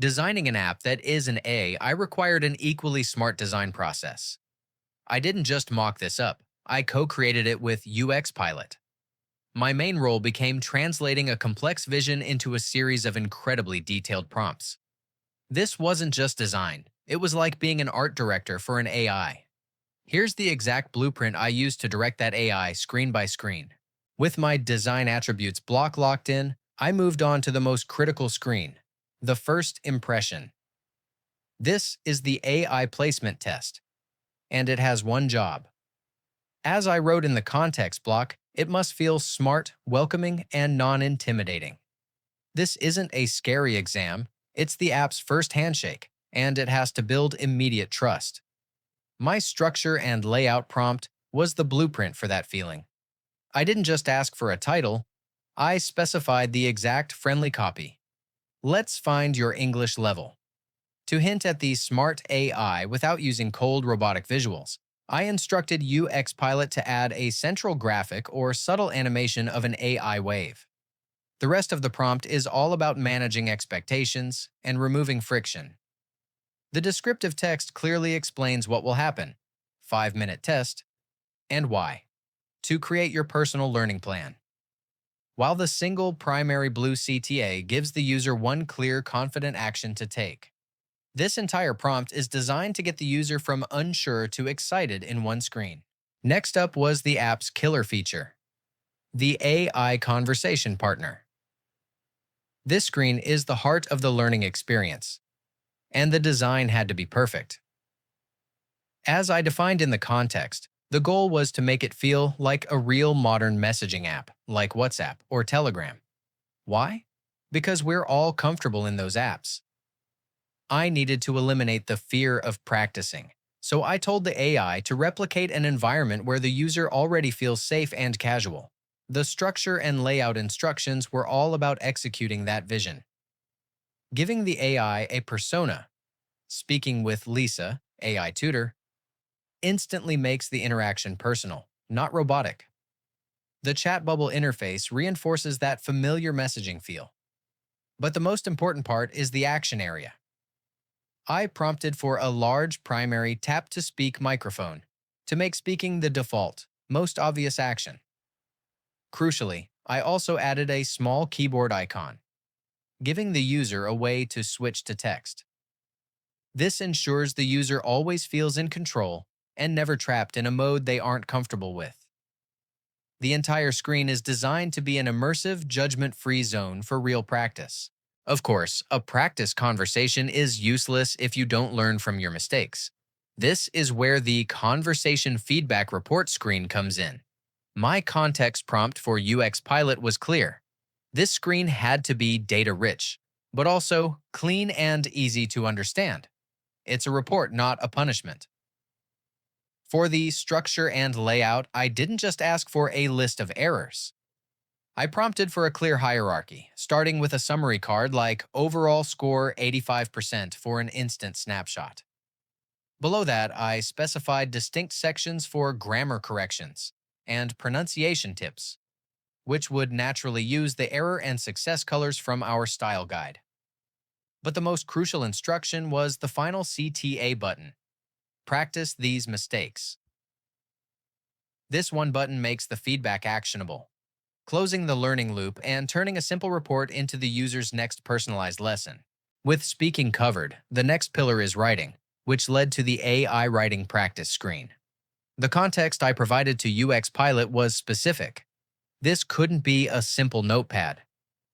Designing an app that is an AI required an equally smart design process. I didn't just mock this up, I co-created it with UXPilot. My main role became translating a complex vision into a series of incredibly detailed prompts. This wasn't just design, it was like being an art director for an AI. Here's the exact blueprint I used to direct that AI screen by screen. With my design attributes block locked in, I moved on to the most critical screen, the first impression. This is the AI placement test, and it has one job. As I wrote in the context block, it must feel smart, welcoming, and non-intimidating. This isn't a scary exam, it's the app's first handshake, and it has to build immediate trust. My structure and layout prompt was the blueprint for that feeling. I didn't just ask for a title, I specified the exact friendly copy. Let's find your English level. To hint at the smart AI without using cold robotic visuals, I instructed UXPilot to add a central graphic or subtle animation of an AI wave. The rest of the prompt is all about managing expectations and removing friction. The descriptive text clearly explains what will happen, 5-minute test, and why. To create your personal learning plan. While the single primary blue CTA gives the user one clear, confident action to take. This entire prompt is designed to get the user from unsure to excited in one screen. Next up was the app's killer feature, the AI conversation partner. This screen is the heart of the learning experience, and the design had to be perfect. As I defined in the context, the goal was to make it feel like a real modern messaging app, like WhatsApp or Telegram. Why? Because we're all comfortable in those apps. I needed to eliminate the fear of practicing, so I told the AI to replicate an environment where the user already feels safe and casual. The structure and layout instructions were all about executing that vision. Giving the AI a persona, speaking with Lisa, AI tutor, instantly makes the interaction personal, not robotic. The chat bubble interface reinforces that familiar messaging feel. But the most important part is the action area. I prompted for a large primary tap-to-speak microphone to make speaking the default, most obvious action. Crucially, I also added a small keyboard icon, giving the user a way to switch to text. This ensures the user always feels in control and never trapped in a mode they aren't comfortable with. The entire screen is designed to be an immersive, judgment-free zone for real practice. Of course, a practice conversation is useless if you don't learn from your mistakes. This is where the conversation feedback report screen comes in. My context prompt for UXPilot was clear. This screen had to be data-rich, but also clean and easy to understand. It's a report, not a punishment. For the structure and layout, I didn't just ask for a list of errors. I prompted for a clear hierarchy, starting with a summary card like overall score 85% for an instant snapshot. Below that, I specified distinct sections for grammar corrections and pronunciation tips, which would naturally use the error and success colors from our style guide. But the most crucial instruction was the final CTA button. Practice these mistakes. This one button makes the feedback actionable, closing the learning loop and turning a simple report into the user's next personalized lesson. With speaking covered, the next pillar is writing, which led to the AI writing practice screen. The context I provided to UXPilot was specific. This couldn't be a simple notepad.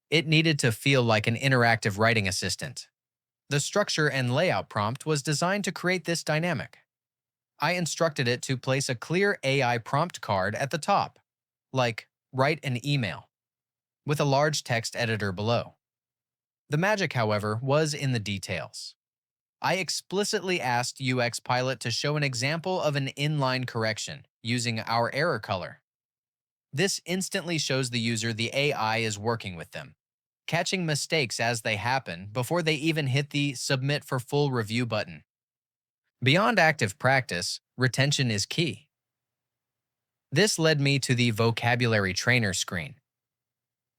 It needed to feel like an interactive writing assistant. The structure and layout prompt was designed to create this dynamic. I instructed it to place a clear AI prompt card at the top, like write an email, with a large text editor below. The magic, however, was in the details. I explicitly asked UXPilot to show an example of an inline correction using our error color. This instantly shows the user the AI is working with them, catching mistakes as they happen before they even hit the Submit for Full Review button. Beyond active practice, retention is key. This led me to the vocabulary trainer screen.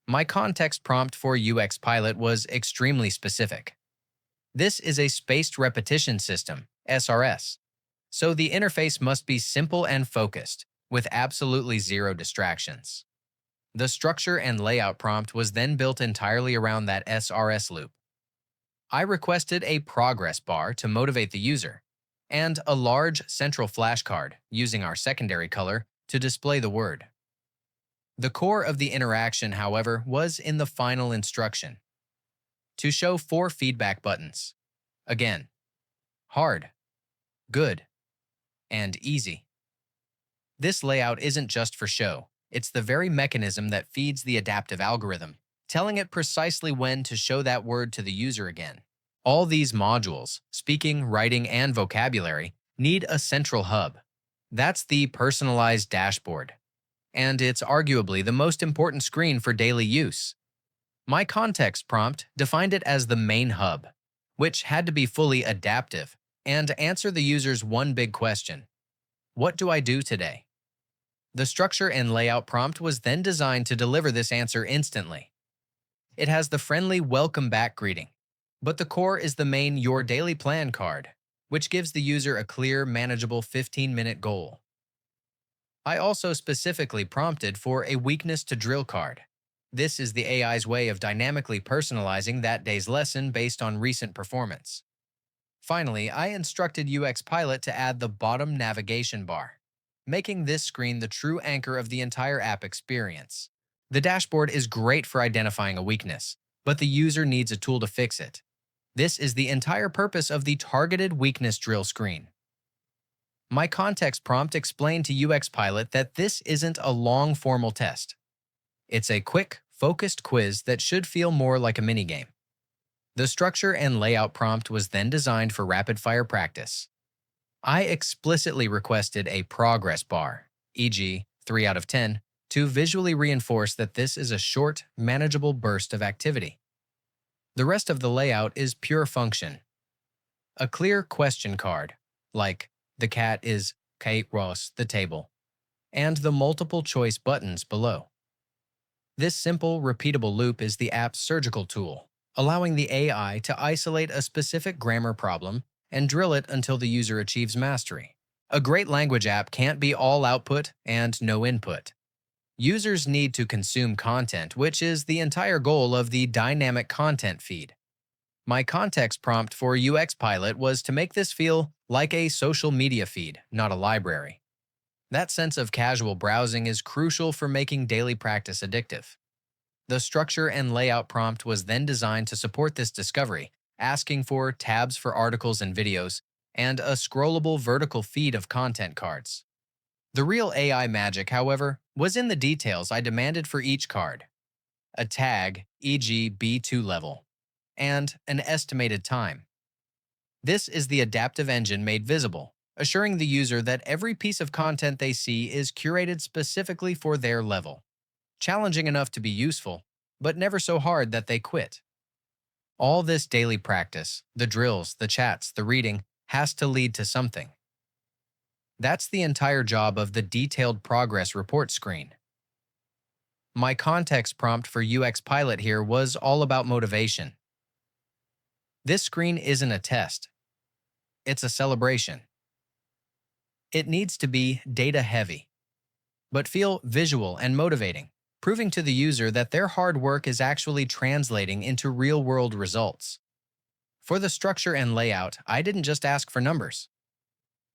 My context prompt for UXPilot was extremely specific. This is a spaced repetition system, SRS, so the interface must be simple and focused, with absolutely zero distractions. The structure and layout prompt was then built entirely around that SRS loop. I requested a progress bar to motivate the user, and a large central flashcard using our secondary color to display the word. The core of the interaction, however, was in the final instruction to show 4 feedback buttons. Again, hard, good, and easy. This layout isn't just for show, it's the very mechanism that feeds the adaptive algorithm, telling it precisely when to show that word to the user again. All these modules, speaking, writing, and vocabulary, need a central hub. That's the personalized dashboard, and it's arguably the most important screen for daily use. My context prompt defined it as the main hub, which had to be fully adaptive and answer the user's one big question: what do I do today? The structure and layout prompt was then designed to deliver this answer instantly. It has the friendly welcome back greeting, but the core is the main Your Daily Plan card, which gives the user a clear, manageable 15-minute goal. I also specifically prompted for a weakness to drill card. This is the AI's way of dynamically personalizing that day's lesson based on recent performance. Finally, I instructed UXPilot to add the bottom navigation bar, making this screen the true anchor of the entire app experience. The dashboard is great for identifying a weakness, but the user needs a tool to fix it. This is the entire purpose of the targeted weakness drill screen. My context prompt explained to UXPilot that this isn't a long formal test. It's a quick, focused quiz that should feel more like a minigame. The structure and layout prompt was then designed for rapid-fire practice. I explicitly requested a progress bar, e.g., 3 out of 10, to visually reinforce that this is a short, manageable burst of activity. The rest of the layout is pure function. A clear question card, like the cat is Kate Ross, the table, and the multiple choice buttons below. This simple, repeatable loop is the app's surgical tool, allowing the AI to isolate a specific grammar problem and drill it until the user achieves mastery. A great language app can't be all output and no input. Users need to consume content, which is the entire goal of the dynamic content feed. My context prompt for UXPilot was to make this feel like a social media feed, not a library. That sense of casual browsing is crucial for making daily practice addictive. The structure and layout prompt was then designed to support this discovery, asking for tabs for articles and videos, and a scrollable vertical feed of content cards. The real AI magic, however, was in the details I demanded for each card. A tag, e.g. B2 level, and an estimated time. This is the adaptive engine made visible, assuring the user that every piece of content they see is curated specifically for their level. Challenging enough to be useful, but never so hard that they quit. All this daily practice, the drills, the chats, the reading, has to lead to something. That's the entire job of the detailed progress report screen. My context prompt for UXPilot here was all about motivation. This screen isn't a test. It's a celebration. It needs to be data-heavy, but feel visual and motivating, proving to the user that their hard work is actually translating into real-world results. For the structure and layout, I didn't just ask for numbers.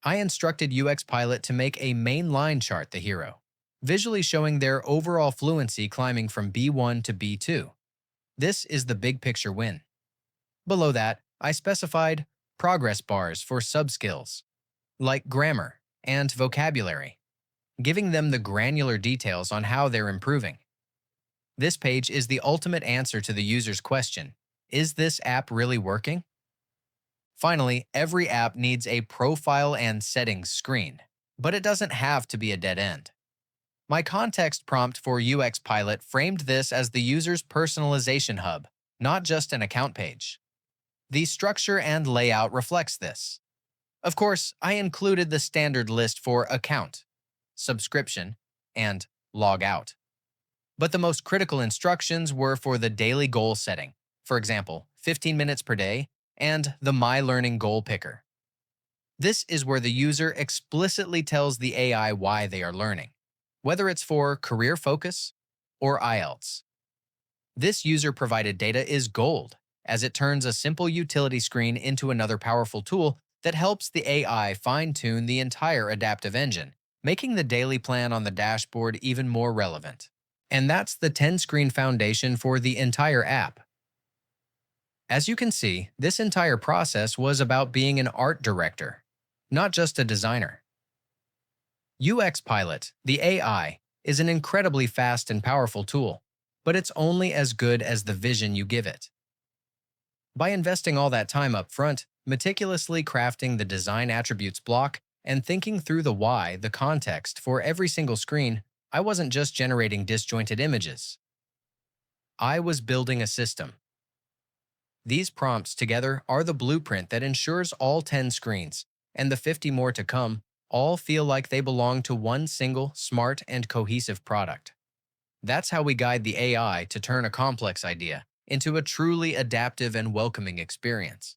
I instructed UXPilot to make a main line chart the hero, visually showing their overall fluency climbing from B1 to B2. This is the big picture win. Below that, I specified progress bars for sub-skills, like grammar and vocabulary, giving them the granular details on how they're improving. This page is the ultimate answer to the user's question: is this app really working? Finally, every app needs a profile and settings screen, but it doesn't have to be a dead end. My context prompt for UXPilot framed this as the user's personalization hub, not just an account page. The structure and layout reflects this. Of course, I included the standard list for account, subscription, and log out. But the most critical instructions were for the daily goal setting. For example, 15 minutes per day, and the My Learning Goal Picker. This is where the user explicitly tells the AI why they are learning, whether it's for career focus or IELTS. This user-provided data is gold, as it turns a simple utility screen into another powerful tool that helps the AI fine-tune the entire adaptive engine, making the daily plan on the dashboard even more relevant. And that's the 10-screen foundation for the entire app. As you can see, this entire process was about being an art director, not just a designer. UXPilot, the AI, is an incredibly fast and powerful tool, but it's only as good as the vision you give it. By investing all that time up front, meticulously crafting the design attributes block, and thinking through the why, the context for every single screen, I wasn't just generating disjointed images. I was building a system. These prompts together are the blueprint that ensures all 10 screens, and the 50 more to come, all feel like they belong to one single, smart, and cohesive product. That's how we guide the AI to turn a complex idea into a truly adaptive and welcoming experience.